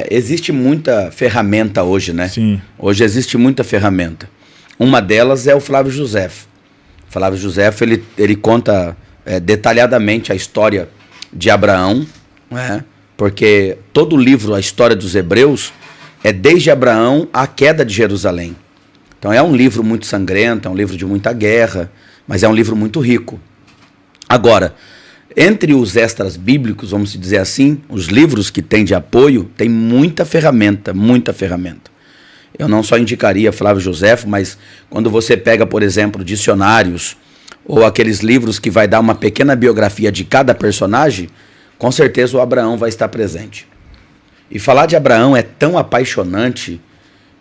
existe muita ferramenta hoje, né? Sim. Hoje existe muita ferramenta. Uma delas é o Flávio Josefo. O Flávio Josefo, ele conta detalhadamente a história de Abraão, né? Porque todo o livro, a história dos hebreus, é desde Abraão à queda de Jerusalém. Então é um livro muito sangrento, é um livro de muita guerra, mas é um livro muito rico. Agora, entre os extras bíblicos, vamos dizer assim, os livros que tem de apoio, tem muita ferramenta, muita ferramenta. Eu não só indicaria Flávio Josefo, mas quando você pega, por exemplo, dicionários ou aqueles livros que vai dar uma pequena biografia de cada personagem, com certeza o Abraão vai estar presente. E falar de Abraão é tão apaixonante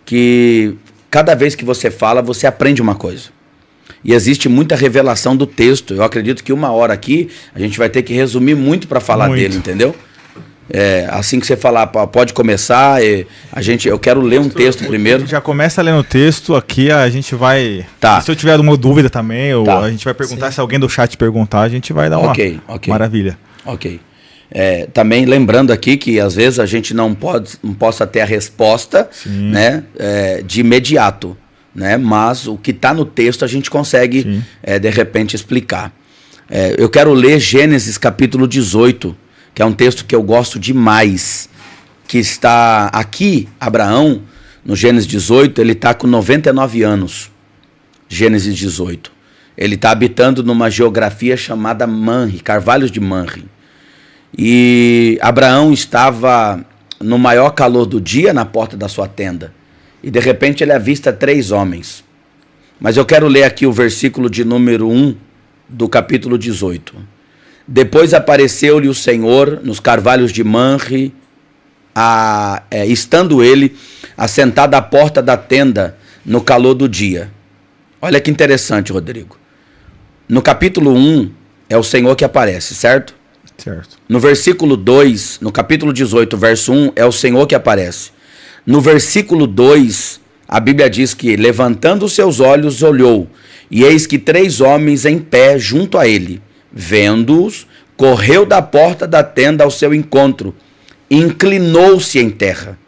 que cada vez que você fala, você aprende uma coisa. E existe muita revelação do texto. Eu acredito que 1 hora aqui, a gente vai ter que resumir muito para falar dele, entendeu? Assim que você falar, pode começar, eu quero ler um texto primeiro. Já começa lendo o texto, aqui a gente vai... Tá. Se eu tiver alguma dúvida também, a gente vai perguntar, se alguém do chat perguntar, a gente vai dar uma maravilha. Ok. Também lembrando aqui que às vezes a gente não possa ter a resposta, né, de imediato, né, mas o que está no texto a gente consegue de repente explicar. Eu quero ler Gênesis capítulo 18, que é um texto que eu gosto demais, que está aqui, Abraão, no Gênesis 18, ele está com 99 anos, Gênesis 18. Ele está habitando numa geografia chamada Manre, Carvalhos de Manre. E Abraão estava no maior calor do dia na porta da sua tenda. E de repente ele avista 3 homens. Mas eu quero ler aqui o versículo de número 1 do capítulo 18. Depois apareceu-lhe o Senhor nos carvalhos de Manre, estando ele assentado à porta da tenda no calor do dia. Olha que interessante, Rodrigo. No capítulo 1 é o Senhor que aparece, certo? Certo. No versículo 2, no capítulo 18, verso 1, é o Senhor que aparece. No versículo 2, a Bíblia diz que, levantando os seus olhos, olhou, e eis que 3 homens em pé junto a ele. Vendo-os, correu da porta da tenda ao seu encontro, inclinou-se em terra.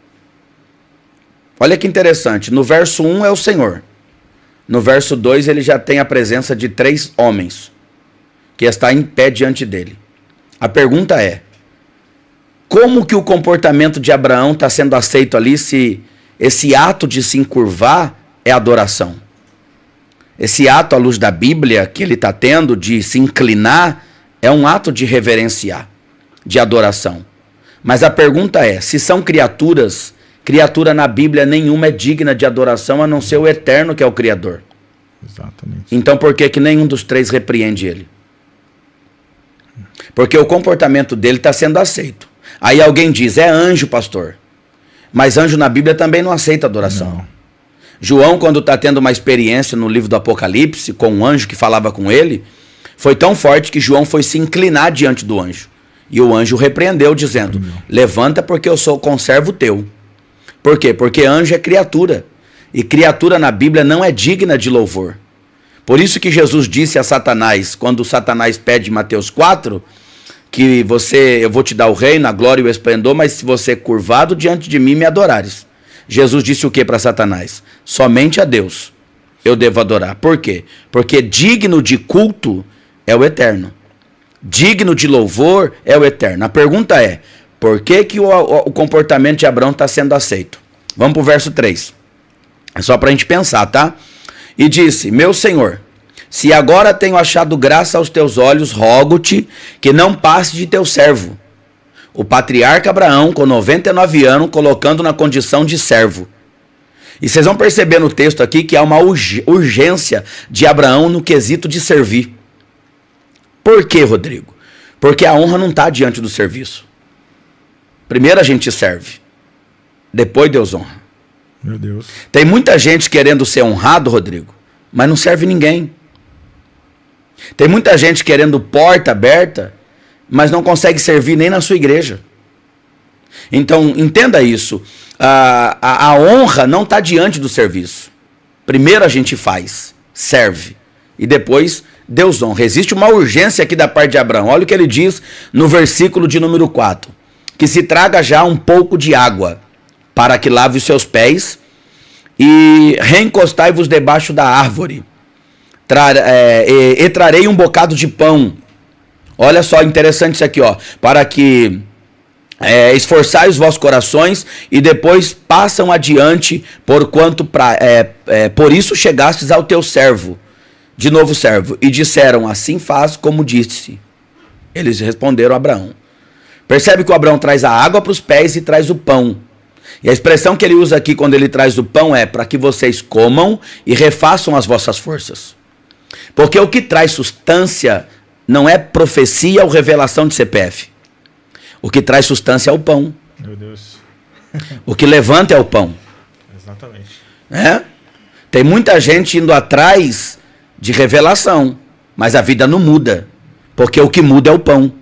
Olha que interessante, no verso 1 é o Senhor. No verso 2 ele já tem a presença de 3 homens, que está em pé diante dele. A pergunta é, como que o comportamento de Abraão está sendo aceito ali se esse ato de se encurvar é adoração? Esse ato, à luz da Bíblia, que ele está tendo de se inclinar, é um ato de reverenciar, de adoração. Mas a pergunta é, se são criaturas, criatura na Bíblia nenhuma é digna de adoração, a não ser o Eterno, que é o Criador. Exatamente. Então por que nenhum dos 3 repreende ele? Porque o comportamento dele está sendo aceito. Aí alguém diz, é anjo, pastor. Mas anjo na Bíblia também não aceita adoração. Não. João, quando está tendo uma experiência no livro do Apocalipse, com um anjo que falava com ele, foi tão forte que João foi se inclinar diante do anjo. E o anjo repreendeu, dizendo, levanta porque eu sou conservo teu. Por quê? Porque anjo é criatura. E criatura na Bíblia não é digna de louvor. Por isso que Jesus disse a Satanás, quando Satanás pede em Mateus 4, que eu vou te dar o reino, a glória e o esplendor, mas se você curvado diante de mim me adorares. Jesus disse o que para Satanás? Somente a Deus eu devo adorar. Por quê? Porque digno de culto é o Eterno. Digno de louvor é o Eterno. A pergunta é, por que o comportamento de Abraão está sendo aceito? Vamos para o verso 3. É só para a gente pensar, tá? E disse, meu Senhor, se agora tenho achado graça aos teus olhos, rogo-te que não passe de teu servo. O patriarca Abraão, com 99 anos, colocando na condição de servo. E vocês vão perceber no texto aqui que há uma urgência de Abraão no quesito de servir. Por quê, Rodrigo? Porque a honra não está diante do serviço. Primeiro a gente serve, depois Deus honra. Meu Deus. Tem muita gente querendo ser honrado, Rodrigo, mas não serve ninguém. Tem muita gente querendo porta aberta, mas não consegue servir nem na sua igreja. Então, entenda isso. A honra não está diante do serviço. Primeiro a gente faz, serve, e depois Deus honra. Existe uma urgência aqui da parte de Abraão. Olha o que ele diz no versículo de número 4. que se traga já um pouco de água, para que lave os seus pés, e reencostai-vos debaixo da árvore. E trarei um bocado de pão. Olha só, interessante isso aqui, ó. Para que esforçai os vossos corações e depois passam adiante, porquanto por isso chegastes ao teu servo. De novo servo. E disseram, assim faz como disse. Eles responderam a Abraão. Percebe que o Abraão traz a água para os pés e traz o pão. E a expressão que ele usa aqui quando ele traz o pão é para que vocês comam e refaçam as vossas forças. Porque o que traz sustância não é profecia ou revelação de CPF. O que traz sustância é o pão. Meu Deus. O que levanta é o pão. Exatamente. Tem muita gente indo atrás de revelação, mas a vida não muda. Porque o que muda é o pão.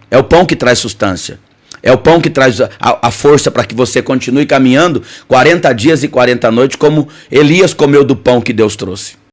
É o pão que traz sustância. É o pão que traz a força para que você continue caminhando 40 dias e 40 noites, como Elias comeu do pão que Deus trouxe.